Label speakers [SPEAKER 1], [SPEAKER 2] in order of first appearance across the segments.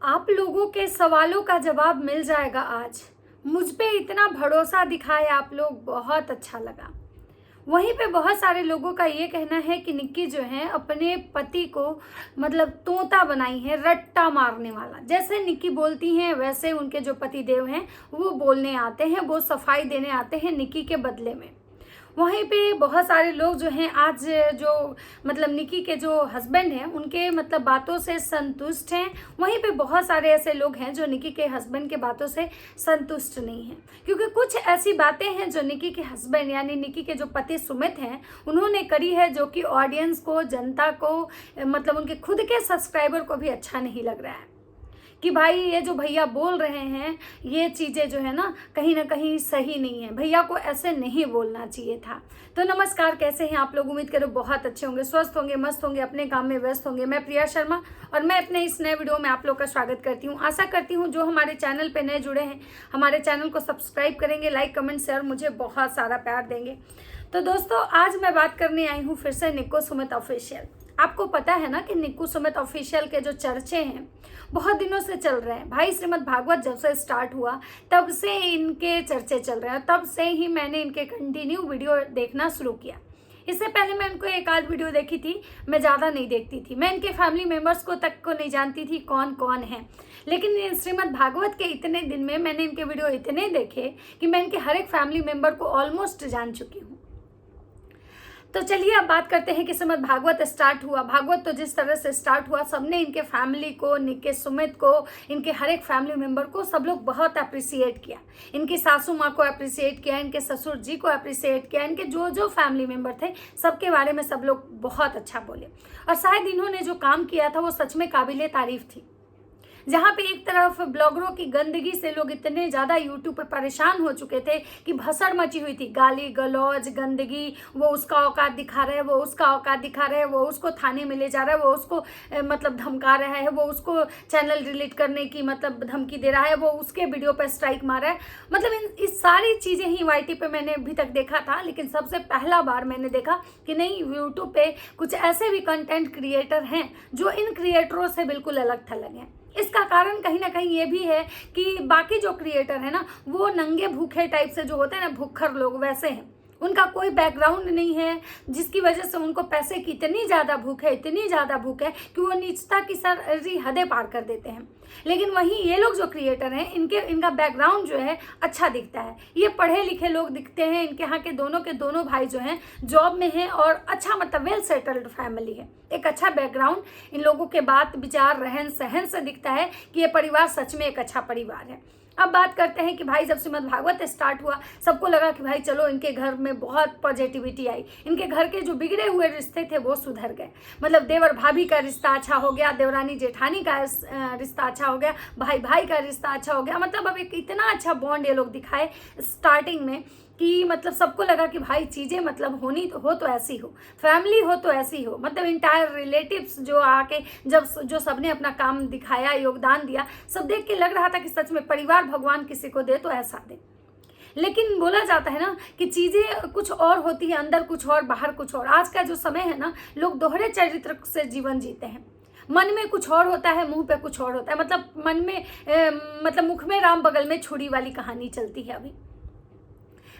[SPEAKER 1] आप लोगों के सवालों का जवाब मिल जाएगा आज। मुझ पे इतना भरोसा दिखाए आप लोग, बहुत अच्छा लगा। वहीं पे बहुत सारे लोगों का ये कहना है कि निक्की जो है अपने पति को मतलब तोता बनाई है, रट्टा मारने वाला। जैसे निक्की बोलती हैं वैसे उनके जो पति देव हैं वो बोलने आते हैं, वो सफाई देने आते हैं निक्की के बदले में। वहीं पे बहुत सारे लोग जो हैं आज जो मतलब निक्की के जो हस्बैंड हैं उनके मतलब बातों से संतुष्ट हैं। वहीं पे बहुत सारे ऐसे लोग हैं जो निक्की के हस्बैंड के बातों से संतुष्ट नहीं हैं, क्योंकि कुछ ऐसी बातें हैं जो निक्की के हस्बैंड यानी निक्की के जो पति सुमित हैं उन्होंने करी है, जो कि ऑडियंस को, जनता को, मतलब उनके खुद के सब्सक्राइबर को भी अच्छा नहीं लग रहा है कि भाई ये जो भैया बोल रहे हैं ये चीज़ें जो है ना कहीं सही नहीं है, भैया को ऐसे नहीं बोलना चाहिए था। तो नमस्कार, कैसे हैं आप लोग? उम्मीद करो बहुत अच्छे होंगे, स्वस्थ होंगे, मस्त होंगे, अपने काम में व्यस्त होंगे। मैं प्रिया शर्मा और मैं अपने इस नए वीडियो में आप लोग का स्वागत करती हूँ। आशा करती हूँ जो हमारे चैनल पे नए जुड़े हैं हमारे चैनल को सब्सक्राइब करेंगे, लाइक कमेंट शेयर मुझे बहुत सारा प्यार देंगे। तो दोस्तों आज मैं बात करने आई हूँ फिर से निक्कू सुमित ऑफिशियल। आपको पता है ना कि निक्कू सुमित ऑफिशियल के जो चर्चे हैं बहुत दिनों से चल रहे हैं। भाई श्रीमद् भागवत जब से स्टार्ट हुआ तब से इनके चर्चे चल रहे हैं, तब से ही मैंने इनके कंटिन्यू वीडियो देखना शुरू किया। इससे पहले मैं इनको एक आध वीडियो देखी थी, मैं ज़्यादा नहीं देखती थी। मैं इनके फैमिली मेम्बर्स को तक को नहीं जानती थी कौन कौन है, लेकिन श्रीमद् भागवत के इतने दिन में मैंने इनके वीडियो इतने देखे कि मैं इनके हर एक फैमिली मेम्बर को ऑलमोस्ट जान चुकी हूँ। तो चलिए अब बात करते हैं कि श्रीमद् भागवत स्टार्ट हुआ। भागवत तो जिस तरह से स्टार्ट हुआ सबने इनके फैमिली को, निक्की सुमित को, इनके हर एक फैमिली मेंबर को सब लोग बहुत अप्रिसिएट किया। इनकी सासू माँ को अप्रिसिएट किया, इनके ससुर जी को अप्रिसिएट किया, इनके जो जो फैमिली मेंबर थे सबके बारे में सब लोग बहुत अच्छा बोले। और शायद इन्होंने जो काम किया था वो सच में काबिले तारीफ थी। जहाँ पे एक तरफ ब्लॉगरों की गंदगी से लोग इतने ज़्यादा यूट्यूब पर परेशान हो चुके थे कि भसड़ मची हुई थी, गाली गलौज गंदगी, वो उसका औकात दिखा रहा है, वो उसका औकात दिखा रहा है, वो उसको थाने में ले जा रहा है, वो उसको मतलब धमका रहा है, वो उसको चैनल डिलीट करने की मतलब धमकी दे रहा है, वो उसके वीडियो पर स्ट्राइक मार रहा है। मतलब इस सारी चीज़ें ही YT पे मैंने अभी तक देखा था, लेकिन सबसे पहला बार मैंने देखा कि नहीं, यूट्यूब पे कुछ ऐसे भी कंटेंट क्रिएटर हैं जो इन क्रिएटरों से बिल्कुल अलग थलग हैं। इसका कारण कहीं ना कहीं ये भी है कि बाकी जो क्रिएटर है ना वो नंगे भूखे टाइप से जो होते हैं ना, भूखर लोग वैसे हैं। उनका कोई बैकग्राउंड नहीं है, जिसकी वजह से उनको पैसे की इतनी ज़्यादा भूख है, इतनी ज़्यादा भूख है कि वो नीचता की सारी हदें पार कर देते हैं। लेकिन वहीं ये लोग जो क्रिएटर हैं इनका बैकग्राउंड जो है अच्छा दिखता है। ये पढ़े लिखे लोग दिखते हैं। इनके यहाँ के दोनों भाई जो हैं जॉब में हैं और अच्छा मतलब वेल सेटल्ड फैमिली है। एक अच्छा बैकग्राउंड इन लोगों के बात विचार रहन सहन से दिखता है कि ये परिवार सच में एक अच्छा परिवार है। अब बात करते हैं कि भाई जब श्रीमद् भागवत स्टार्ट हुआ सबको लगा कि भाई चलो इनके घर में बहुत पॉजिटिविटी आई, इनके घर के जो बिगड़े हुए रिश्ते थे वो सुधर गए। मतलब देवर भाभी का रिश्ता अच्छा हो गया, देवरानी जेठानी का रिश्ता अच्छा हो गया, भाई भाई का रिश्ता अच्छा हो गया। मतलब अब एक इतना अच्छा बॉन्ड ये लोग दिखाए स्टार्टिंग में कि मतलब सबको लगा कि भाई चीज़ें मतलब होनी तो हो तो ऐसी हो, फैमिली हो तो ऐसी हो। मतलब इंटायर रिलेटिव्स जो आके जब जो सबने अपना काम दिखाया, योगदान दिया, सब देख के लग रहा था कि सच में परिवार भगवान किसी को दे तो ऐसा दे। लेकिन बोला जाता है ना कि चीज़ें कुछ और होती है, अंदर कुछ और बाहर कुछ और। आज का जो समय है ना, लोग दोहरे चरित्र से जीवन जीते हैं। मन में कुछ और होता है, मुंह पे कुछ और होता है। मतलब मन में मतलब मुख में राम बगल में छुरी वाली कहानी चलती है अभी।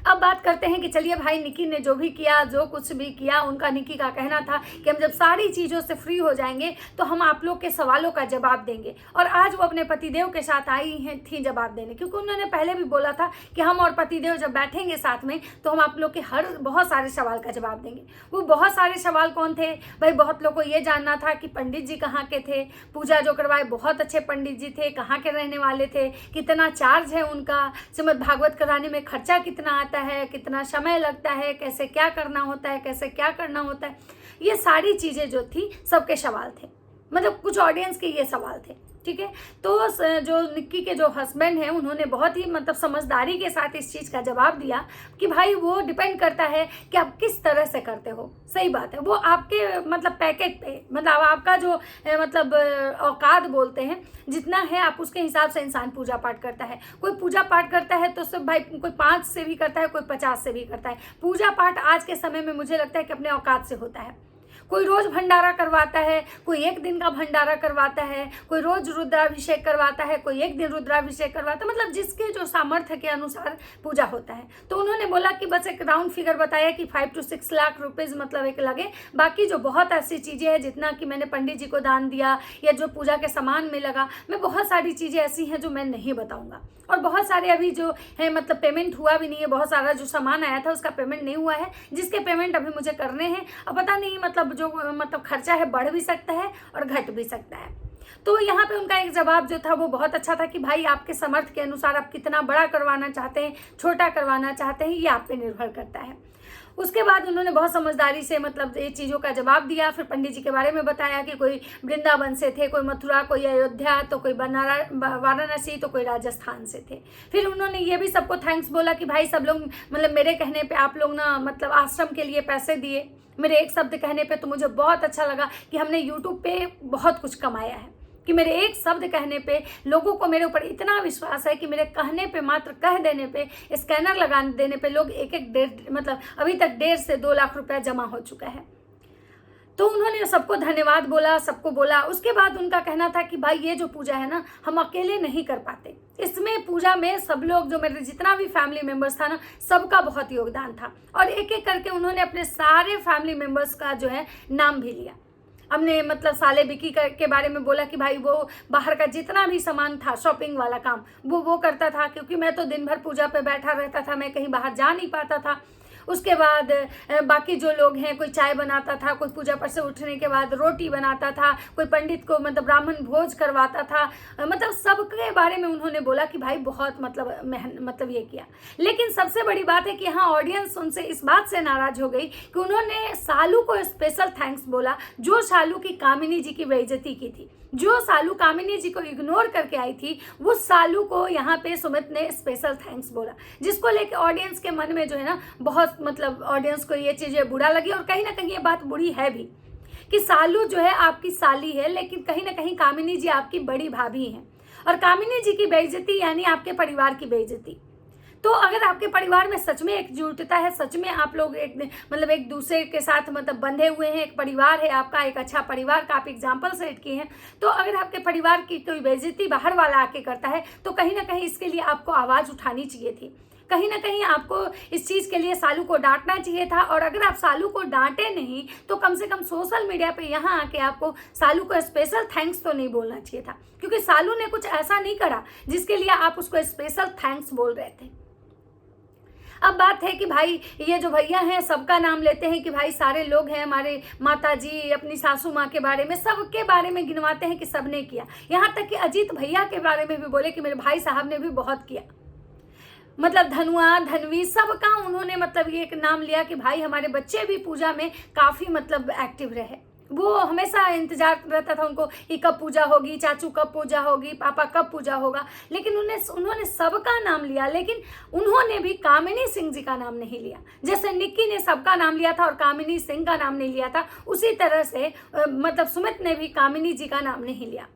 [SPEAKER 1] अब बात करते हैं कि चलिए भाई निक्की ने जो भी किया, जो कुछ भी किया, उनका निक्की का कहना था कि हम जब सारी चीज़ों से फ्री हो जाएंगे तो हम आप लोग के सवालों का जवाब देंगे। और आज वो अपने पतिदेव के साथ आई थी जवाब देने, क्योंकि उन्होंने पहले भी बोला था कि हम और पतिदेव जब बैठेंगे साथ में तो हम आप लोग के बहुत सारे सवाल का जवाब देंगे। वो बहुत सारे सवाल कौन थे भाई? बहुत लोग को ये जानना था कि पंडित जी कहाँ के थे, पूजा जो करवाए बहुत अच्छे पंडित जी थे, कहाँ के रहने वाले थे, कितना चार्ज है उनका, श्रीमद् भागवत कराने में खर्चा कितना है, कितना समय लगता है, कैसे क्या करना होता है, कैसे क्या करना होता है। ये सारी चीज़ें जो थी सबके सवाल थे, मतलब कुछ ऑडियंस के ये सवाल थे। ठीक है, तो जो निक्की के जो हस्बैंड हैं उन्होंने बहुत ही मतलब समझदारी के साथ इस चीज़ का जवाब दिया कि भाई वो डिपेंड करता है कि आप किस तरह से करते हो। सही बात है, वो आपके मतलब पैकेट पे, मतलब आपका जो मतलब औकात बोलते हैं जितना है आप उसके हिसाब से इंसान पूजा पाठ करता है। कोई पूजा पाठ करता है तो सब भाई कोई 5 से भी करता है, कोई 50 से भी करता है। पूजा पाठ आज के समय में मुझे लगता है कि अपने औकात से होता है। कोई रोज भंडारा करवाता है, कोई एक दिन का भंडारा करवाता है, कोई रोज रुद्राभिषेक करवाता है, कोई एक दिन रुद्राभिषेक करवाता है, मतलब जिसके जो सामर्थ्य के अनुसार पूजा होता है। तो उन्होंने बोला कि बस एक राउंड फिगर बताया कि 5 to 6 लाख रुपीज़ मतलब एक लगे, बाकी जो बहुत ऐसी चीज़ें हैं जितना कि मैंने पंडित जी को दान दिया या जो पूजा के सामान में लगा, मैं बहुत सारी चीज़ें ऐसी हैं जो मैं नहीं बताऊँगा। और बहुत सारे अभी जो है मतलब पेमेंट हुआ भी नहीं है, बहुत सारा जो सामान आया था उसका पेमेंट नहीं हुआ है, जिसके पेमेंट अभी मुझे करने हैं। अब पता नहीं मतलब जो मतलब खर्चा है बढ़ भी सकता है और घट भी सकता है। तो यहाँ पे उनका एक जवाब जो था वो बहुत अच्छा था कि भाई आपके सामर्थ्य के अनुसार आप कितना बड़ा करवाना चाहते हैं, छोटा करवाना चाहते हैं, ये आप पे निर्भर करता है। उसके बाद उन्होंने बहुत समझदारी से मतलब ये चीज़ों का जवाब दिया। फिर पंडित जी के बारे में बताया कि कोई वृंदावन से थे, कोई मथुरा, कोई अयोध्या, तो कोई वाराणसी, तो कोई राजस्थान से थे। फिर उन्होंने ये भी सबको थैंक्स बोला कि भाई सब लोग मतलब मेरे कहने पे आप लोग ना मतलब आश्रम के लिए पैसे दिए, मेरे एक शब्द कहने पे, तो मुझे बहुत अच्छा लगा कि हमने यूट्यूब पे बहुत कुछ कमाया है कि मेरे एक शब्द कहने पे लोगों को मेरे ऊपर इतना विश्वास है कि मेरे कहने पे, मात्र कह देने पे, स्कैनर लगा देने पे लोग एक मतलब अभी तक 1.5 से 2 लाख रुपया जमा हो चुका है। तो उन्होंने सबको धन्यवाद बोला, सबको बोला। उसके बाद उनका कहना था कि भाई ये जो पूजा है ना, हम अकेले नहीं कर पाते, इसमें पूजा में सब लोग जो मेरे जितना भी फैमिली मेम्बर्स था ना, सबका बहुत योगदान था। और एक एक करके उन्होंने अपने सारे फैमिली मेम्बर्स का जो है नाम भी लिया। हमने मतलब साले बिकी के बारे में बोला कि भाई वो बाहर का जितना भी सामान था, शॉपिंग वाला काम वो करता था, क्योंकि मैं तो दिन भर पूजा पे बैठा रहता था, मैं कहीं बाहर जा नहीं पाता था। उसके बाद बाकी जो लोग हैं, कोई चाय बनाता था, कोई पूजा पर से उठने के बाद रोटी बनाता था, कोई पंडित को मतलब ब्राह्मण भोज करवाता था, मतलब सबके बारे में उन्होंने बोला कि भाई बहुत मतलब ये किया। लेकिन सबसे बड़ी बात है कि यहाँ ऑडियंस उनसे इस बात से नाराज हो गई कि उन्होंने सालू को स्पेशल थैंक्स बोला, जो सालू की कामिनी जी की बेइज्जती की थी, जो सालू कामिनी जी को इग्नोर करके आई थी, वो सालू को यहाँ पे सुमित ने स्पेशल थैंक्स बोला, जिसको लेके ऑडियंस के मन में जो है ना बहुत मतलब ऑडियंस को ये चीज़ें बुरा लगी। और कहीं ना कहीं ये बात बुरी है भी कि सालू जो है आपकी साली है, लेकिन कहीं ना कहीं कामिनी जी आपकी बड़ी भाभी हैं, और कामिनी जी की बेइज्जती यानी आपके परिवार की बेइज्जती। तो अगर आपके परिवार में सच में एकजुटता है, सच में आप लोग एक दूसरे के साथ मतलब बंधे हुए हैं, एक परिवार है आपका, एक अच्छा परिवार का आप एग्जाम्पल सेट किए हैं, तो अगर आपके परिवार की कोई बेइज्जती बाहर वाला आके करता है तो कहीं ना कहीं इसके लिए आपको आवाज़ उठानी चाहिए थी, कहीं ना कहीं आपको इस चीज़ के लिए सालू को डांटना चाहिए था। और अगर आप सालू को डांटे नहीं तो कम से कम सोशल मीडिया पे यहाँ आके आपको सालू को स्पेशल थैंक्स तो नहीं बोलना चाहिए था, क्योंकि सालू ने कुछ ऐसा नहीं करा जिसके लिए आप उसको स्पेशल थैंक्स बोल रहे थे। अब बात है कि भाई ये जो भैया हैं सबका नाम लेते हैं कि भाई सारे लोग हैं, हमारे माता जी, अपनी सासू माँ के बारे में, सबके बारे में गिनवाते हैं कि सबने किया। यहाँ तक कि अजीत भैया के बारे में भी बोले कि मेरे भाई साहब ने भी बहुत किया, मतलब धनुआ, धनवी, सबका उन्होंने मतलब ये एक नाम लिया कि भाई हमारे बच्चे भी पूजा में काफ़ी मतलब एक्टिव रहे। वो हमेशा इंतजार रहता था उनको कि कब पूजा होगी, चाचू कब पूजा होगी, पापा कब पूजा होगा, लेकिन उन्होंने सबका नाम लिया, लेकिन उन्होंने भी कामिनी सिंह जी का नाम नहीं लिया। जैसे निक्की ने सबका नाम लिया था और कामिनी सिंह का नाम नहीं लिया था, उसी तरह से मतलब सुमित ने भी कामिनी जी का नाम नहीं लिया।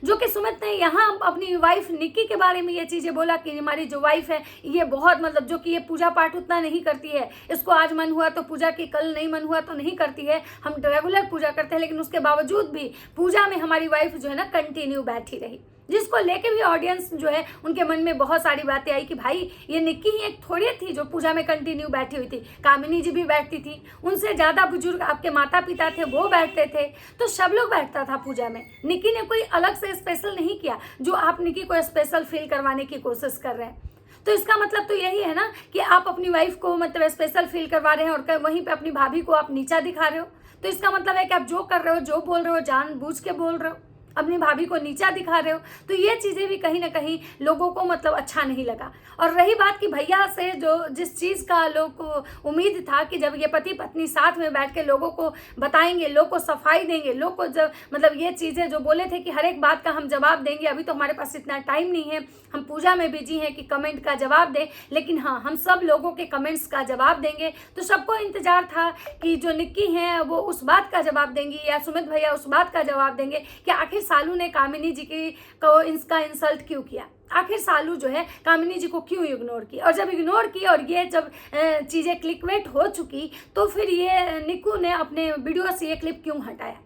[SPEAKER 1] जो कि सुमित ने यहाँ अपनी वाइफ निक्की के बारे में ये चीज़ें बोला कि हमारी जो वाइफ है ये बहुत मतलब जो कि ये पूजा पाठ उतना नहीं करती है, इसको आज मन हुआ तो पूजा की, कल नहीं मन हुआ तो नहीं करती है, हम रेगुलर पूजा करते हैं, लेकिन उसके बावजूद भी पूजा में हमारी वाइफ जो है ना कंटिन्यू बैठी रही, जिसको लेके भी ऑडियंस जो है उनके मन में बहुत सारी बातें आई कि भाई ये निक्की ही एक थोड़ी थी जो पूजा में कंटिन्यू बैठी हुई थी, कामिनी जी भी बैठती थी, उनसे ज़्यादा बुजुर्ग आपके माता पिता थे वो बैठते थे, तो सब लोग बैठता था पूजा में। निक्की ने कोई अलग से स्पेशल नहीं किया जो आप निक्की को स्पेशल फील करवाने की कोशिश कर रहे हैं। तो इसका मतलब तो यही है ना कि आप अपनी वाइफ को मतलब स्पेशल फील करवा रहे हैं और वहीं पे अपनी भाभी को आप नीचा दिखा रहे हो। तो इसका मतलब है कि आप जो कर रहे हो, जो बोल रहे हो, जानबूझ के बोल रहे हो, अपनी भाभी को नीचा दिखा रहे हो। तो ये चीज़ें भी कहीं ना कहीं लोगों को मतलब अच्छा नहीं लगा। और रही बात कि भैया से जो जिस चीज़ का लोग को उम्मीद था कि जब ये पति पत्नी साथ में बैठ के लोगों को बताएंगे, लोग को सफाई देंगे, लोग को जब मतलब ये चीज़ें जो बोले थे कि हर एक बात का हम जवाब देंगे, अभी तो हमारे पास इतना टाइम नहीं है, हम पूजा में बिजी हैं कि कमेंट का जवाब दें, लेकिन हाँ हम सब लोगों के कमेंट्स का जवाब देंगे। तो सबको इंतजार था कि जो निक्की हैं वो उस बात का जवाब देंगी या सुमित भैया उस बात का जवाब देंगे कि आखिर सालू ने कामिनी जी को इसका इंसल्ट क्यों किया, आखिर सालू जो है कामिनी जी को क्यों इग्नोर की। और जब इग्नोर की और ये जब चीज़ें क्लिकबेट हो चुकी तो फिर ये निक्कू ने अपने वीडियो से ये क्लिप क्यों हटाया।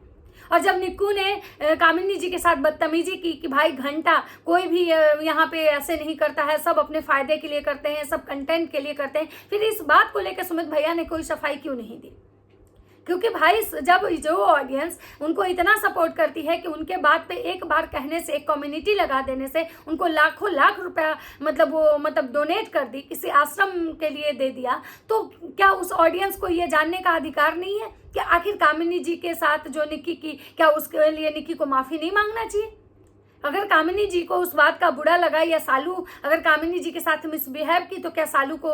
[SPEAKER 1] और जब निक्कू ने कामिनी जी के साथ बदतमीजी की कि भाई घंटा कोई भी यहाँ पे ऐसे नहीं करता है, सब अपने फ़ायदे के लिए करते हैं, सब कंटेंट के लिए करते हैं, फिर इस बात को लेकर सुमित भैया ने कोई सफाई क्यों नहीं दी। क्योंकि भाई जब जो ऑडियंस उनको इतना सपोर्ट करती है कि उनके बात पे एक बार कहने से, एक कम्युनिटी लगा देने से उनको लाखों लाख रुपया वो डोनेट कर दी, किसी आश्रम के लिए दे दिया, तो क्या उस ऑडियंस को ये जानने का अधिकार नहीं है कि आखिर कामिनी जी के साथ जो निक्की की, क्या उसके लिए निक्की को माफ़ी नहीं मांगना चाहिए। अगर कामिनी जी को उस बात का बुरा लगा या सालू अगर कामिनी जी के साथ मिसबिहेव की तो क्या सालू को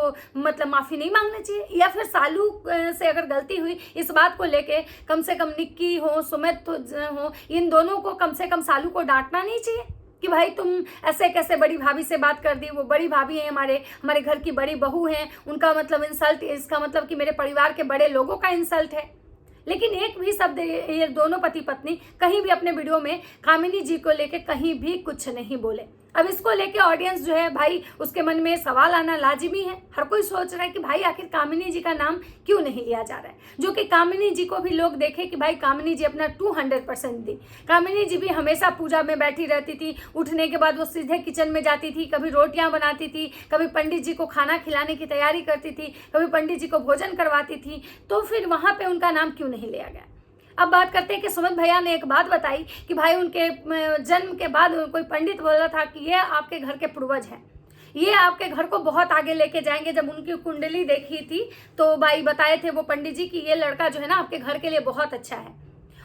[SPEAKER 1] माफ़ी नहीं मांगना चाहिए। या फिर सालू से अगर गलती हुई इस बात को लेके कम से कम निक्की हो, सुमित हो, इन दोनों को कम से कम सालू को डांटना नहीं चाहिए कि भाई तुम ऐसे कैसे बड़ी भाभी से बात कर दी। वो बड़ी भाभी है, हमारे घर की बड़ी बहू हैं, उनका इंसल्ट, इसका मतलब कि मेरे परिवार के बड़े लोगों का इंसल्ट है। लेकिन एक भी शब्द ये दोनों पति पत्नी कहीं भी अपने वीडियो में कामिनी जी को लेके कहीं भी कुछ नहीं बोले। अब इसको लेके ऑडियंस जो है भाई उसके मन में सवाल आना लाजिमी है। हर कोई सोच रहा है कि भाई आखिर कामिनी जी का नाम क्यों नहीं लिया जा रहा है, जो कि कामिनी जी को भी लोग देखे कि भाई कामिनी जी अपना 200% दी। कामिनी जी भी हमेशा पूजा में बैठी रहती थी, उठने के बाद वो सीधे किचन में जाती थी, कभी रोटियां बनाती थी, कभी पंडित जी को खाना खिलाने की तैयारी करती थी, कभी पंडित जी को भोजन करवाती थी, तो फिर वहाँ पर उनका नाम क्यों नहीं लिया गया। अब बात करते हैं कि सुमित भैया ने एक बात बताई कि भाई उनके जन्म के बाद कोई पंडित बोला था कि ये आपके घर के पूर्वज हैं, ये आपके घर को बहुत आगे लेके जाएंगे। जब उनकी कुंडली देखी थी तो भाई बताए थे वो पंडित जी कि ये लड़का जो है ना आपके घर के लिए बहुत अच्छा है,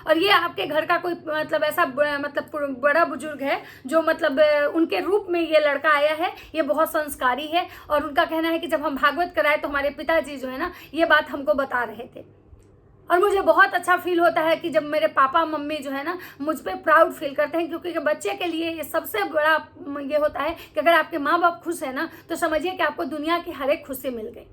[SPEAKER 1] और ये आपके घर का कोई ऐसा बड़ा बुजुर्ग है जो उनके रूप में ये लड़का आया है, ये बहुत संस्कारी है। और उनका कहना है कि जब हम भागवत कराए तो हमारे पिताजी जो है ना ये बात हमको बता रहे थे, और मुझे बहुत अच्छा फील होता है कि जब मेरे पापा मम्मी जो है ना मुझ पर प्राउड फील करते हैं, क्योंकि बच्चे के लिए ये सबसे बड़ा ये होता है कि अगर आपके माँ बाप खुश है ना तो समझिए कि आपको दुनिया की हर एक खुशी मिल गई।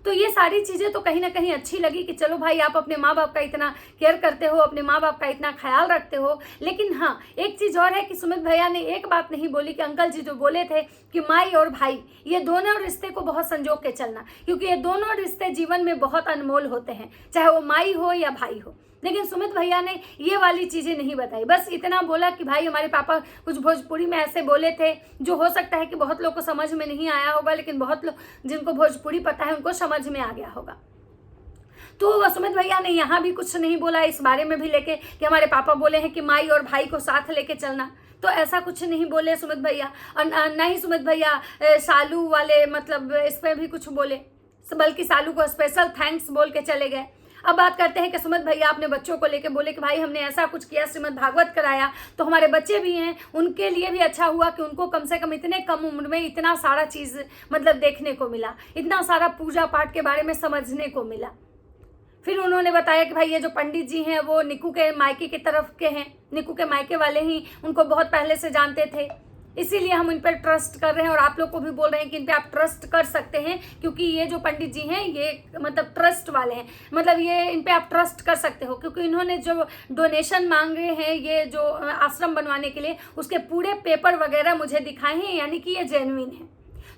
[SPEAKER 1] तो ये सारी चीज़ें तो कहीं ना कहीं अच्छी लगी कि चलो भाई आप अपने माँ बाप का इतना केयर करते हो, अपने माँ बाप का इतना ख्याल रखते हो। लेकिन हाँ, एक चीज़ और है कि सुमित भैया ने एक बात नहीं बोली कि अंकल जी जो बोले थे कि माई और भाई ये दोनों रिश्ते को बहुत संजो के चलना, क्योंकि ये दोनों रिश्ते जीवन में बहुत अनमोल होते हैं, चाहे वो माई हो या भाई हो। लेकिन सुमित भैया ने ये वाली चीज़ें नहीं बताई, बस इतना बोला कि भाई हमारे पापा कुछ भोजपुरी में ऐसे बोले थे, जो हो सकता है कि बहुत लोग को समझ में नहीं आया होगा, लेकिन बहुत लोग जिनको भोजपुरी पता है उनको समझ में आ गया होगा। तो सुमित भैया ने यहाँ भी कुछ नहीं बोला इस बारे में भी लेके कि हमारे पापा बोले हैं कि माई और भाई को साथ लेके चलना, तो ऐसा कुछ नहीं बोले सुमित भैया। और ना ही सुमित भैया सालू वाले इस पर भी कुछ बोले, बल्कि सालू को स्पेशल थैंक्स बोल के चले गए। अब बात करते हैं कि सुमित भैया अपने बच्चों को लेके बोले कि भाई हमने ऐसा कुछ किया, श्रीमद् भागवत कराया, तो हमारे बच्चे भी हैं, उनके लिए भी अच्छा हुआ कि उनको कम से कम इतने कम उम्र में इतना सारा चीज़ देखने को मिला, इतना सारा पूजा पाठ के बारे में समझने को मिला। फिर उन्होंने बताया कि भाई ये जो पंडित जी हैं वो निक्कू के मायके की तरफ के हैं, निक्कू के मायके वाले ही उनको बहुत पहले से जानते थे, इसीलिए हम इन पर ट्रस्ट कर रहे हैं। और आप लोग को भी बोल रहे हैं कि इन पे आप ट्रस्ट कर सकते हैं, क्योंकि ये जो पंडित जी हैं ये ट्रस्ट वाले हैं, ये इन पे आप ट्रस्ट कर सकते हो, क्योंकि इन्होंने जो डोनेशन मांगे हैं ये जो आश्रम बनवाने के लिए, उसके पूरे पेपर वगैरह मुझे दिखाए हैं, यानी कि ये जेन्युइन है।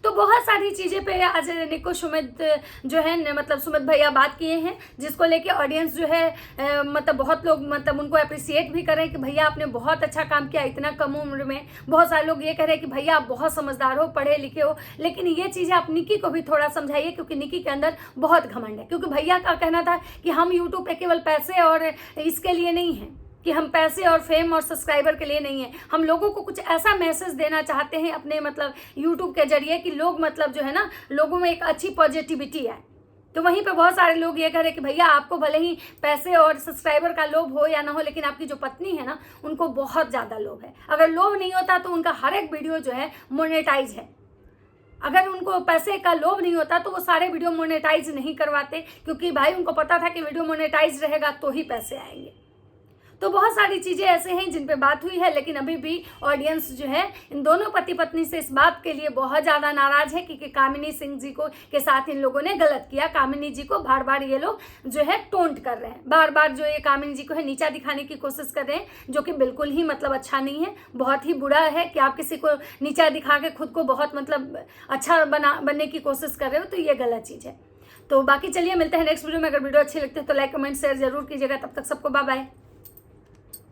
[SPEAKER 1] तो बहुत सारी चीज़ें पे आज निक्कू सुमित जो है सुमित भैया बात किए हैं, जिसको लेके ऑडियंस जो है बहुत लोग उनको अप्रिसिएट भी कर रहे हैं कि भैया आपने बहुत अच्छा काम किया इतना कम उम्र में। बहुत सारे लोग ये कह रहे हैं कि भैया आप बहुत समझदार हो, पढ़े लिखे हो, लेकिन ये चीज़ें आप निक्की को भी थोड़ा समझाइए, क्योंकि निक्की के अंदर बहुत घमंड है। क्योंकि भैया का कहना था कि हम यूट्यूब पे केवल पैसे और इसके लिए नहीं हैं, कि हम पैसे और फेम और सब्सक्राइबर के लिए नहीं है, हम लोगों को कुछ ऐसा मैसेज देना चाहते हैं अपने यूट्यूब के जरिए कि लोग जो है ना लोगों में एक अच्छी पॉजिटिविटी है। तो वहीं पे बहुत सारे लोग ये कह रहे हैं कि भैया आपको भले ही पैसे और सब्सक्राइबर का लोभ हो या ना हो, लेकिन आपकी जो पत्नी है ना उनको बहुत ज़्यादा लोभ है। अगर लोभ नहीं होता तो उनका हर एक वीडियो जो है मोनेटाइज है। अगर उनको पैसे का लोभ नहीं होता तो वो सारे वीडियो मोनेटाइज नहीं करवाते, क्योंकि भाई उनको पता था कि वीडियो मोनेटाइज रहेगा तो ही पैसे आएंगे। तो बहुत सारी चीज़ें ऐसे हैं जिन पे बात हुई है, लेकिन अभी भी ऑडियंस जो है इन दोनों पति पत्नी से इस बात के लिए बहुत ज़्यादा नाराज है कि कामिनी सिंह जी को के साथ इन लोगों ने गलत किया। कामिनी जी को बार बार ये लोग जो है टोंट कर रहे हैं, बार बार जो ये कामिनी जी को है नीचा दिखाने की कोशिश कर रहे हैं, जो कि बिल्कुल ही मतलब अच्छा नहीं है, बहुत ही बुरा है कि आप किसी को नीचा दिखा के खुद को बहुत मतलब अच्छा बनने की कोशिश कर रहे हो, तो ये गलत चीज़ है। तो बाकी चलिए मिलते हैं नेक्स्ट वीडियो में। अगर वीडियो अच्छी लगती है तो लाइक कमेंट शेयर जरूर कीजिएगा। तब तक सबको बाय बाय।